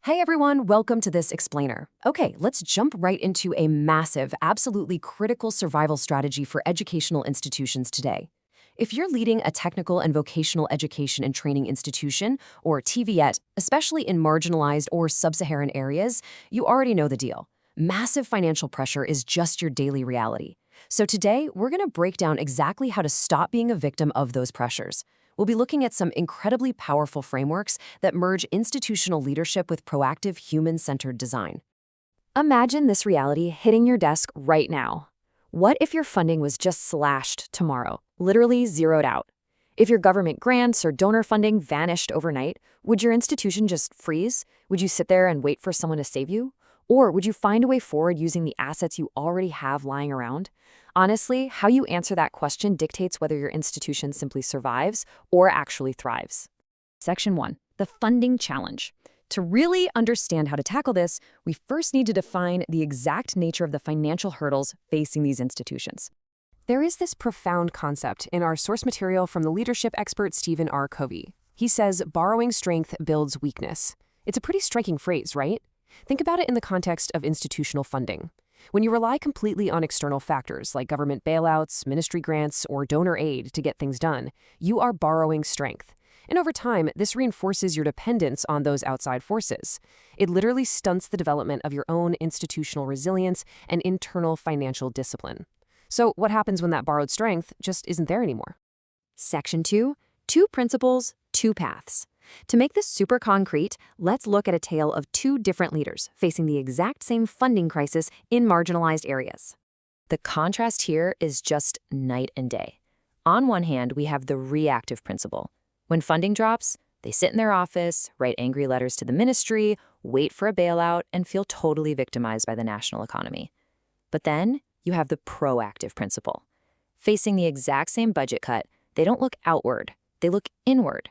Hey everyone, welcome to this explainer. Okay, let's jump right into a massive, absolutely critical survival strategy for educational institutions today. If you're leading a technical and vocational education and training institution, or TVET, especially in marginalized or sub-Saharan areas, you already know the deal. Massive financial pressure is just your daily reality. So today, we're going to break down exactly how to stop being a victim of those pressures. We'll be looking at some incredibly powerful frameworks that merge institutional leadership with proactive, human-centered design. Imagine this reality hitting your desk right now. What if your funding was just slashed tomorrow, literally zeroed out? If your government grants or donor funding vanished overnight, would your institution just freeze? Would you sit there and wait for someone to save you? Or would you find a way forward using the assets you already have lying around? Honestly, how you answer that question dictates whether your institution simply survives or actually thrives. Section 1. The Funding Challenge. To really understand how to tackle this, we first need to define the exact nature of the financial hurdles facing these institutions. There is this profound concept in our source material from the leadership expert Stephen R. Covey. He says, borrowing strength builds weakness. It's a pretty striking phrase, right? Think about it in the context of institutional funding. When you rely completely on external factors like government bailouts, ministry grants, or donor aid to get things done, you are borrowing strength. And over time, this reinforces your dependence on those outside forces. It literally stunts the development of your own institutional resilience and internal financial discipline. So what happens when that borrowed strength just isn't there anymore? Section 2. Two principles, two paths. To make this super concrete, let's look at a tale of two different leaders facing the exact same funding crisis in marginalized areas. The contrast here is just night and day. On one hand, we have the reactive principle. When funding drops, they sit in their office, write angry letters to the ministry, wait for a bailout, and feel totally victimized by the national economy. But then you have the proactive principle. Facing the exact same budget cut, they don't look outward, they look inward.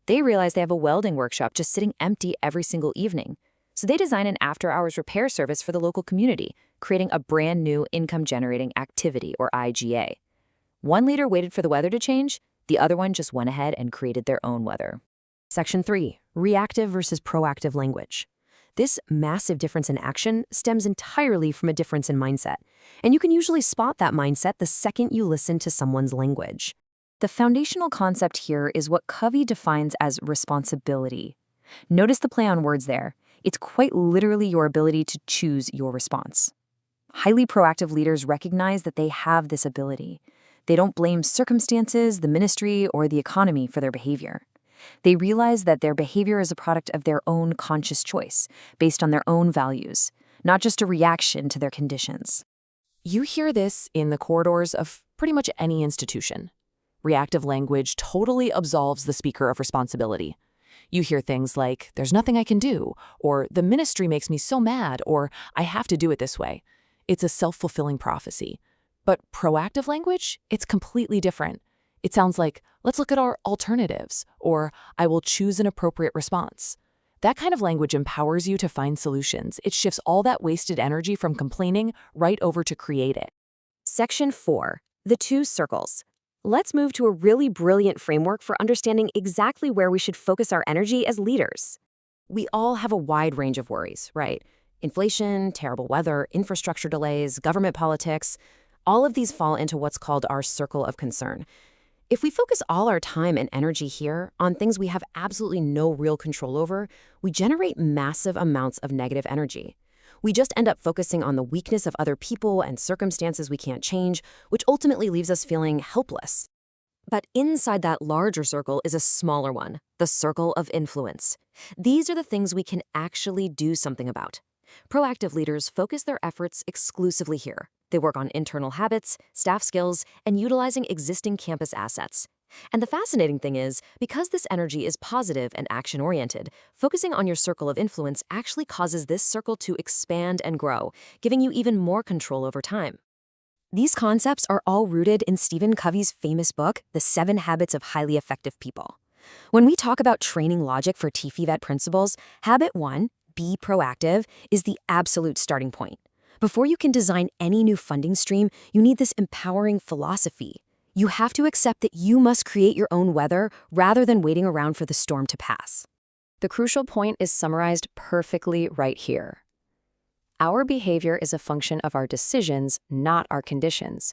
They realize they have a welding workshop just sitting empty every single evening. So they design an after-hours repair service for the local community, creating a brand new income-generating activity, or IGA. One leader waited for the weather to change, the other one just went ahead and created their own weather. Section 3. Reactive versus proactive language. This massive difference in action stems entirely from a difference in mindset, and you can usually spot that mindset the second you listen to someone's language. The foundational concept here is what Covey defines as responsibility. Notice the play on words there. It's quite literally your ability to choose your response. Highly proactive leaders recognize that they have this ability. They don't blame circumstances, the ministry, or the economy for their behavior. They realize that their behavior is a product of their own conscious choice, based on their own values, not just a reaction to their conditions. You hear this in the corridors of pretty much any institution. Reactive language totally absolves the speaker of responsibility. You hear things like, "There's nothing I can do," or "The ministry makes me so mad," or "I have to do it this way." It's a self-fulfilling prophecy. But proactive language, it's completely different. It sounds like, "Let's look at our alternatives," or "I will choose an appropriate response." That kind of language empowers you to find solutions. It shifts all that wasted energy from complaining right over to create it. Section 4. The two circles. Let's move to a really brilliant framework for understanding exactly where we should focus our energy as leaders. We all have a wide range of worries, right? Inflation, terrible weather, infrastructure delays, government politics. All of these fall into what's called our circle of concern. If we focus all our time and energy here on things we have absolutely no real control over, we generate massive amounts of negative energy. We just end up focusing on the weakness of other people and circumstances we can't change, which ultimately leaves us feeling helpless. But inside that larger circle is a smaller one, the circle of influence. These are the things we can actually do something about. Proactive leaders focus their efforts exclusively here. They work on internal habits, staff skills, and utilizing existing campus assets. And the fascinating thing is, because this energy is positive and action-oriented, focusing on your circle of influence actually causes this circle to expand and grow, giving you even more control over time. These concepts are all rooted in Stephen Covey's famous book, The 7 Habits of Highly Effective People. When we talk about training logic for TVET principles, habit 1, be proactive, is the absolute starting point. Before you can design any new funding stream, you need this empowering philosophy. You have to accept that you must create your own weather rather than waiting around for the storm to pass. The crucial point is summarized perfectly right here. Our behavior is a function of our decisions, not our conditions.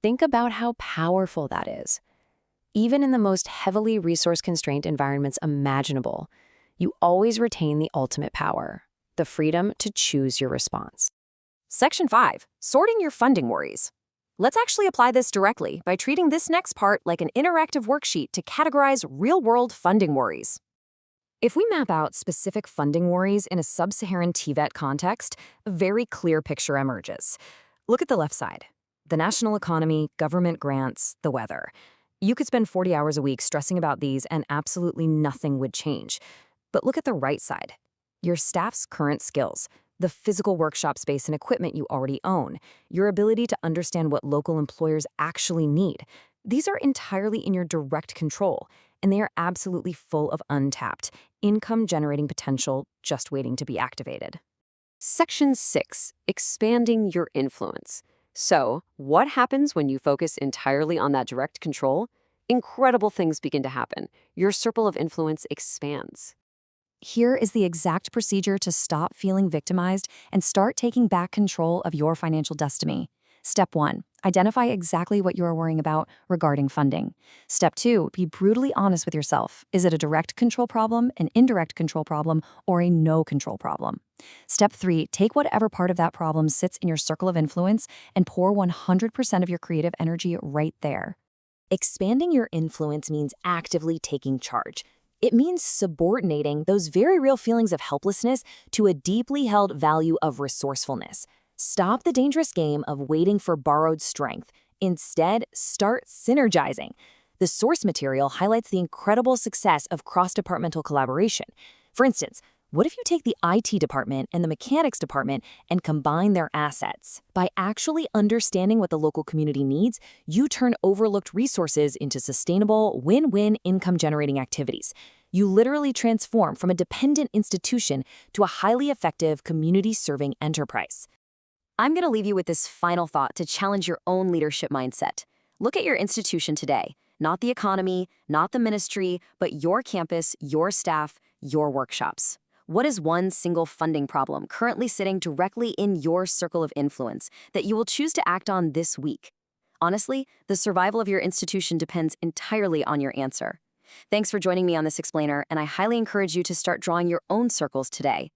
Think about how powerful that is. Even in the most heavily resource-constrained environments imaginable, you always retain the ultimate power, the freedom to choose your response. Section 5. Sorting your funding worries. Let's actually apply this directly by treating this next part like an interactive worksheet to categorize real-world funding worries. If we map out specific funding worries in a sub-Saharan TVET context, a very clear picture emerges. Look at the left side. The national economy, government grants, the weather. You could spend 40 hours a week stressing about these and absolutely nothing would change. But look at the right side. Your staff's current skills, the physical workshop space and equipment you already own, your ability to understand what local employers actually need. These are entirely in your direct control, and they are absolutely full of untapped, income-generating potential just waiting to be activated. Section 6. Expanding your influence. So, what happens when you focus entirely on that direct control? Incredible things begin to happen. Your circle of influence expands. Here is the exact procedure to stop feeling victimized and start taking back control of your financial destiny. Step 1. Identify exactly what you are worrying about regarding funding. Step 2. Be brutally honest with yourself. Is it a direct control problem, an indirect control problem, or a no control problem? Step 3. Take whatever part of that problem sits in your circle of influence and pour 100% of your creative energy right there. Expanding your influence means actively taking charge. It means subordinating those very real feelings of helplessness to a deeply held value of resourcefulness. Stop the dangerous game of waiting for borrowed strength. Instead, start synergizing. The source material highlights the incredible success of cross-departmental collaboration. For instance, what if you take the IT department and the mechanics department and combine their assets? By actually understanding what the local community needs, you turn overlooked resources into sustainable, win-win income-generating activities. You literally transform from a dependent institution to a highly effective, community-serving enterprise. I'm going to leave you with this final thought to challenge your own leadership mindset. Look at your institution today, not the economy, not the ministry, but your campus, your staff, your workshops. What is one single funding problem currently sitting directly in your circle of influence that you will choose to act on this week? Honestly, the survival of your institution depends entirely on your answer. Thanks for joining me on this explainer, and I highly encourage you to start drawing your own circles today.